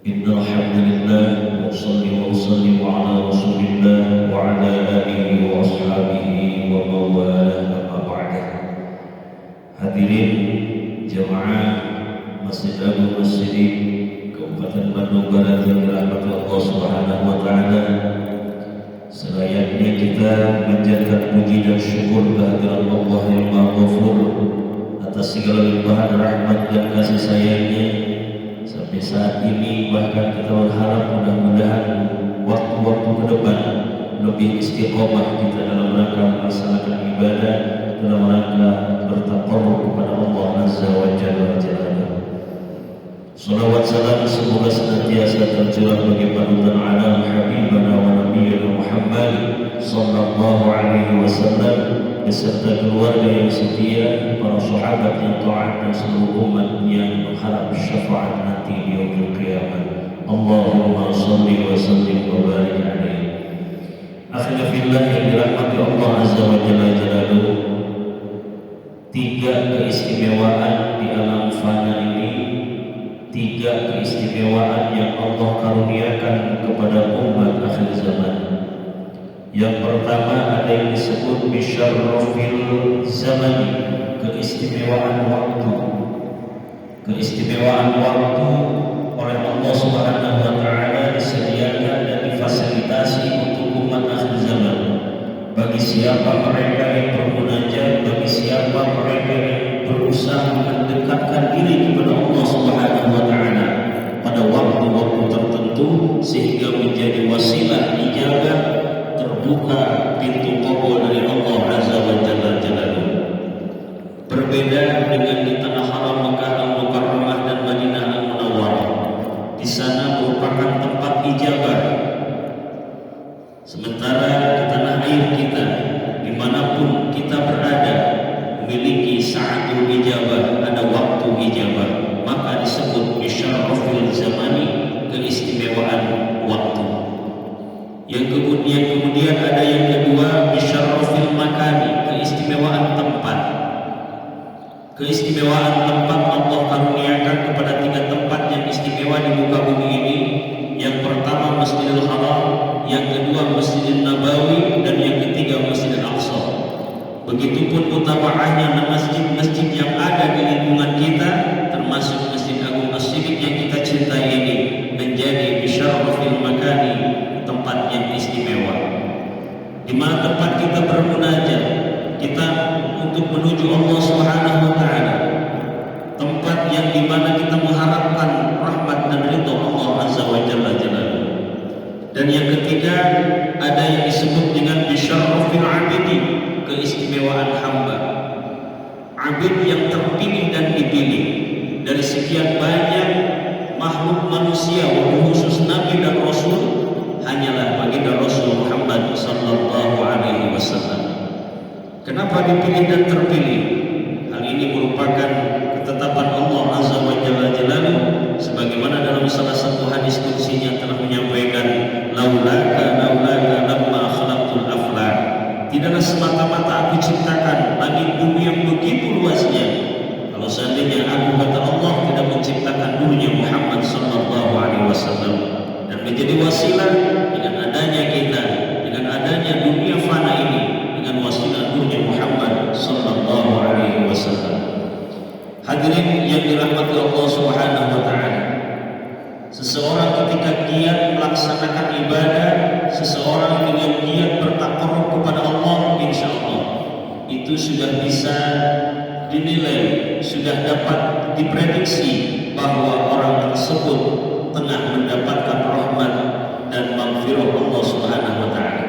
إن الحمد لله وصلي وسلم على رسول الله وعلى آله وأصحابه ومن والاه أما بعد. Hadirin jemaah Masjid Agung Masjid Kabupaten Bandung Barat yang dirahmati Allah Subhanahu wa taala. Selayaknya kita menjadikan puji dan syukur kehadiran Allah yang Maha Ghafur atas segala limpahan rahmat dan kasih sayangnya. Sampai saat ini bahkan kita berharap mudah-mudahan waktu-waktu ke depan lebih istiqomah kita dalam rangka melaksanakan ibadah, dalam rangka bertaqarrub kepada Allah Azza wa Jalla. Salawat salam semoga senantiasa tercurah bagi panutan alam Habibana wa Nabiyana Muhammad sallallahu alaihi wasallam beserta keluarga yang setia, para sahabat yang taat dan seluruh umat yang mengharap syafaat nanti di yaumil qiyamah. Allahumma shalli wa sallim wa barik alaihi. Akhirnya fillah yang dirahmati Allah Azza wa Jalla, tiga keistimewaan di alam fana ini, tiga keistimewaan yang Allah karuniakan kepada umat akhir zaman. Yang pertama ada yang disebut bisyarrafil zaman, keistimewaan waktu. Keistimewaan waktu oleh Allah Subhanahu wa taala disediakan dan difasilitasi untuk umat akhir zaman. Bagi siapa mereka yang bermunajat, bagi siapa mereka yang berusaha mendekatkan diri kepada Allah Subhanahu wa taala pada waktu-waktu tertentu sehingga menjadi wasilah ijabah, terbuka pintu qabul dari Allah Azza wa Jalla. Berbeda dengan di tanah haram Mekah Al-Mukarramah dan Madinah Al-Munawwarah. Di sana merupakan tempat ijabah. Sementara di tanah air kita, dimanapun kita berada, memiliki sa'atul ijabah, ada waktu ijabah, maka disebut bisyarrafil zamani, keistimewaan waktu. Yang kemudian ada yang kedua bisyarrafil makani, keistimewaan tempat. Keistimewaan tempat Allah karuniakan kepada tiga tempat yang istimewa di muka bumi ini. Yang pertama Masjidil Haram, yang kedua Masjidil Nabawi, dan yang ketiga Masjidil Aqsa. Begitupun mutabaahnya masjid-masjid yang ada di lingkungan kita, termasuk Masjid Agung As-Siddiq yang kita cintai ini, menjadi bisyarrafil makani, tempat yang istimewa. Di mana tempat kita bermunajat, kita untuk menuju Allah Subhanahu wa taala. Tempat yang di mana kita mengharapkan rahmat dan ridha Allah Azza wa Jalla. Dan yang ketiga ada yang disebut dengan bisyarrafil abidi, keistimewaan hamba. Abid yang terpilih dan dipilih dari sekian banyak makhluk manusia, khusus Nabi dan Rasul, hanyalah baginda Rasul Muhammad sallallahu alaihi wasallam. Kenapa dipilih dan terpilih? Hal ini merupakan ketetapan Allah Azza wa Jalla sebagaimana dalam salah satu hadis qudsinya telah menyampaikan, laulaka lamma khalaqtul aflak. Tidaklah semata-mata aku ciptakan langit bumi yang begitu luasnya kalau seandainya aku, kata Allah, tidak menciptakan nurnya Muhammad sallallahu alaihi wasallam. Dan menjadi wasilah dengan adanya kita, dengan adanya dunia fana ini, dengan wasilah nurnya Muhammad sallallahu alaihi wasallam. Hadirin yang dirahmati Allah Subhanahu wa taala, seseorang ketika giat melaksanakan ibadah, seseorang dengan giat bertaqarrub kepada Allah, insyaallah itu sudah bisa dinilai, sudah dapat diprediksi bahwa orang tersebut tengah mendapatkan rahmat dan maghfirah Allah Subhanahu wa taala.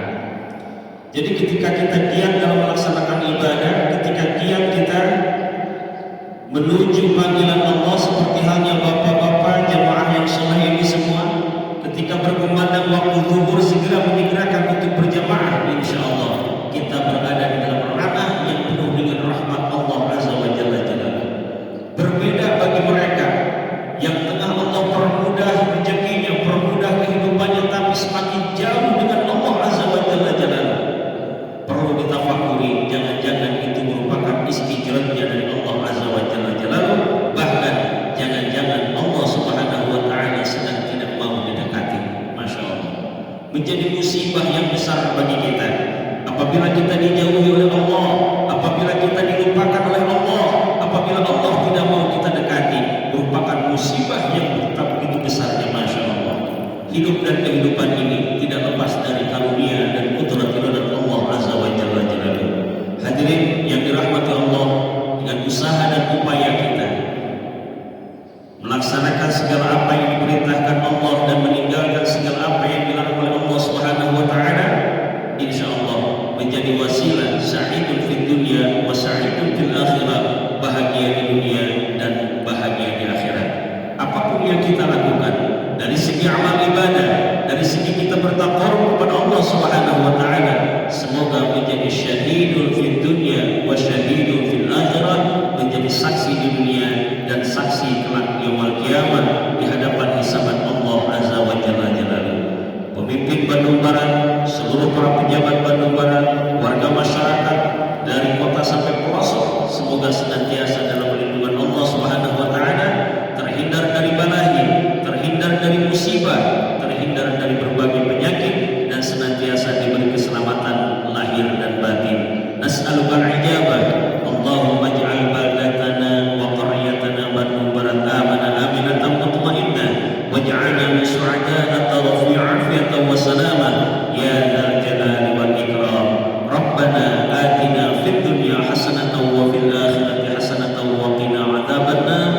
Jadi ketika kita giat dalam melaksanakan ibadah, ketika giat kita menuju panggilan Allah, seperti halnya bapak-bapak jemaah yang saleh ini semua, ketika berkumandang waktu zuhur segera menyegerakan untuk berjamaah, insyaallah kita berada di dalam ranah yang penuh dengan rahmat Allah Azza wa Jalla. Berbeda bagi mereka yang tengah Allah permudah rezekinya, permudah kehidupannya, tapi semakin jauh dengan Allah Azza wa Jalla. Perlu ditafakuri, jangan-jangan itu merupakan istijratnya dari Allah Azza wa Jalla. Bahkan jangan-jangan menjadi musibah yang besar bagi kita. Apabila kita dijauhi oleh Allah, apabila kita dilupakan oleh Allah, apabila Allah tidak mau kita dekati, merupakan musibah yang betapa begitu besarnya. Masya Allah. Hidup dan kehidupan ini tidak lepas dari karunia dan kudrat iradat Allah Azza wa Jalla Jalaluhu. Hadirin yang dirahmati Allah, dengan usaha dan upaya kita melaksanakan segala apa yang diperintahkan Allah dan meninggalkan segala apa yang dilarang oleh Allah Subhanahu wa taala, insyaallah menjadi wasilah sa'idun fid dunya wa sa'idun fil akhirah, bahagia di dunia dan bahagia di akhirat. Apapun yang kita lakukan dari segi amal ibadah, dari segi kita bertaqarrub kepada Allah Subhanahu wa taala, semoga menjadi syahidun fid dunya wa syahidun fil akhirah, menjadi saksi di dunia dan saksi kelak yaumul qiyamah di hadapan hisaban Allah Azza wa Jalla Jalaluhu. Pemimpin Bandung Barat, seluruh para pejabat Bandung Barat, warga masyarakat dari kota sampai pelosok, semoga senantiasa dalam perlindungan Allah Subhanahu wa taala, terhindar dari balahi, terhindar dari musibah, terhindar dari berbagai penyakit, dan senantiasa diberi keselamatan lahir dan batin. Nas'alukal ijabah. Allahumma ij'al baldatana wa qaryatana Bandung Barat aminatan mutmainnah waj'alna min su'ada'a fi 'afiyatan wa salamah ya dzal jalali wal ikram. Rabbana atina fid dunya hasanatan wa fil akhirati hasanatan wa qina 'adzabannar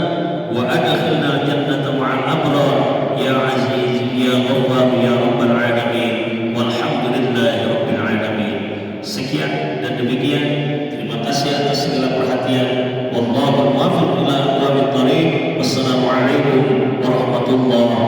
wa adkhilna jannata ma'al abrar ya aziz ya ghaffar ya rabbal alamin walhamdulillahi rabbil alamin. Sekian dan demikian, terima kasih atas segala perhatian. Wallahu muwaffiq ila aqwamit thariq. Wassalamualaikum warahmatullahi